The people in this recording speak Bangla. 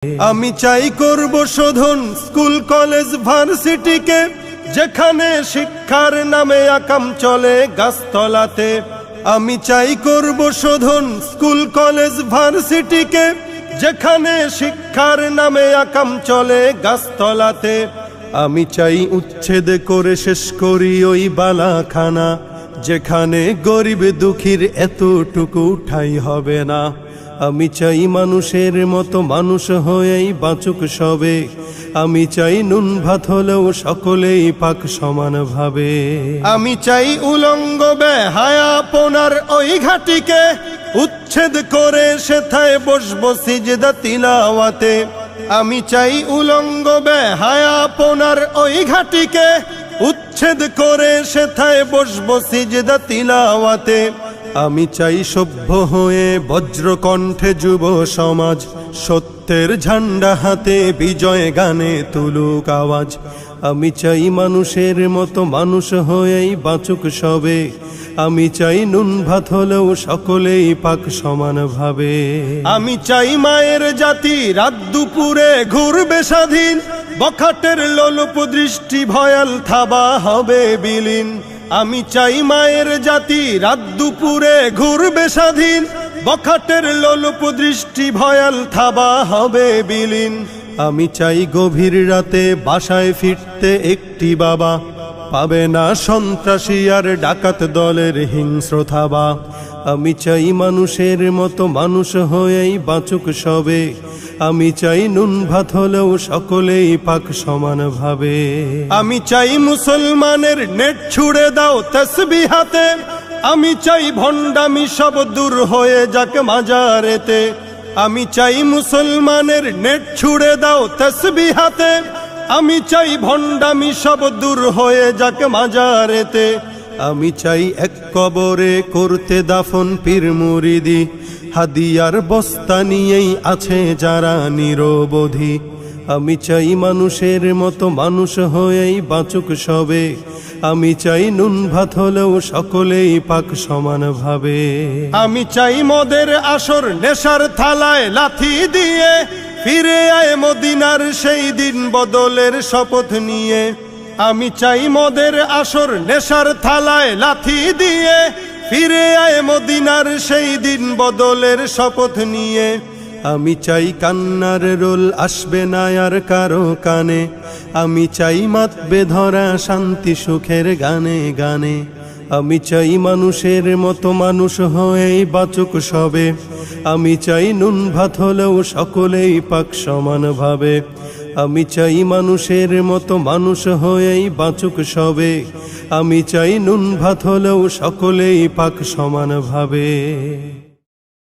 আমি চাই করব শোধন স্কুল কলেজ ভার্সিটিকে, যেখানে শিক্ষার নামে আকাম চলে গাছতলাতে। আমি চাই করব শোধন স্কুল কলেজ ভার্সিটিকে, যেখানে শিক্ষার নামে আকাম চলে গাছতলাতে। আমি চাই উচ্ছেদ করে শেষ করি ওই বালাখানা, যেখানে গরিব দুঃখীর এতটুকু ঠাঁই হবে না। আমি চাই মানুষের মতো মানুষ হয়েই বাঁচুক সবে। আমি চাই নুন ভাত হলেও সকলেই পাক সমানভাবে। আমি চাই উলঙ্গ বেহায়াপনার ওই ঘাটিকে, উচ্ছেদ করে সেথায় বসবো সিজদা তিলাওয়াতে। আমি চাই উলঙ্গ বেহায়াপনার ওই ঘাটিকে, উচ্ছেদ করে সেথায় বসবো সিজদা তিলাওয়াতে। আমি চাই সভ্য হয়ে বজ্রকণ্ঠে যুব সমাজ, সত্যের ঝান্ডা হাতে বিজয় গানে তুলুক আওয়াজ। আমি চাই মানুষের মতো মানুষ হয়েই বাঁচুক সবে। আমি চাই নুন ভাত হলেও সকলেই পাক সমানভাবে। আমি চাই মায়ের জাতি রাত দুপুরে ঘুরবে স্বাধীন, বখাটের লোলুপ দৃষ্টি ভয়াল থাবা হবে বিলীন। আমি চাই মায়ের জাতি রাত দুপুরে ঘুরবে স্বাধীন, বখাটের লোলুপ দৃষ্টি ভয়াল থাবা হবে বিলীন। আমি চাই গভীর রাতে বাসায় ফিরতে একটি বাবা, পাবে না সন্ত্রাসী আর ডাকাত দলের হিংস্র থাবা। আমি চাই মানুষের মতো মানুষ হয়েই বাঁচুক সবে। আমি চাই নুন ভাত হলেও সকলেই পাক সমানভাবে। আমি চাই মুসলমানের নেট ছুড়ে দাও তসবিহ হাতে, আমি চাই ভণ্ডামি সব দূর হয়ে যাক মাজারেতে। আমি চাই মুসলমানের নেট ছুড়ে দাও তসবিহ হাতে, আমি চাই ভণ্ডামি সব দূর হয়ে যাক মাজারেতে। আমি চাই এক কবরে করতে দাফন পীর মুরিদি, হাদিয়ার বস্তা নিয়েই আছে যারা নিরবধি। আমি চাই মানুষের মতো মানুষ হয়েই বাঁচুক সবে। আমি চাই নুন ভাত হলেও সকলেই পাক সমানভাবে। আমি চাই মদের আসর নেশার থালায় লাথি দিয়ে, ফিরে আয় মদিনার সেই দিন বদলের শপথ নিয়ে। আমি চাই মদের আসর নেশার থালায় লাথি দিয়ে, ফিরে আয় মদিনার সেই দিন বদলের শপথ নিয়ে। আমি চাই কান্নার রোল আসবে না আর কারো কানে, আমি চাই মাতবে ধরা শান্তি সুখের গানে গানে। আমি চাই মানুষের মতো মানুষ হয়েই বাঁচুক সবে। আমি চাই নুন ভাত হলেও সকলেই পাক সমানভাবে। আমি চাই মানুষের মতো মানুষ হয়েই বাঁচুক সবে। আমি চাই নুন ভাত হলেও সকলেই পাক সমানভাবে।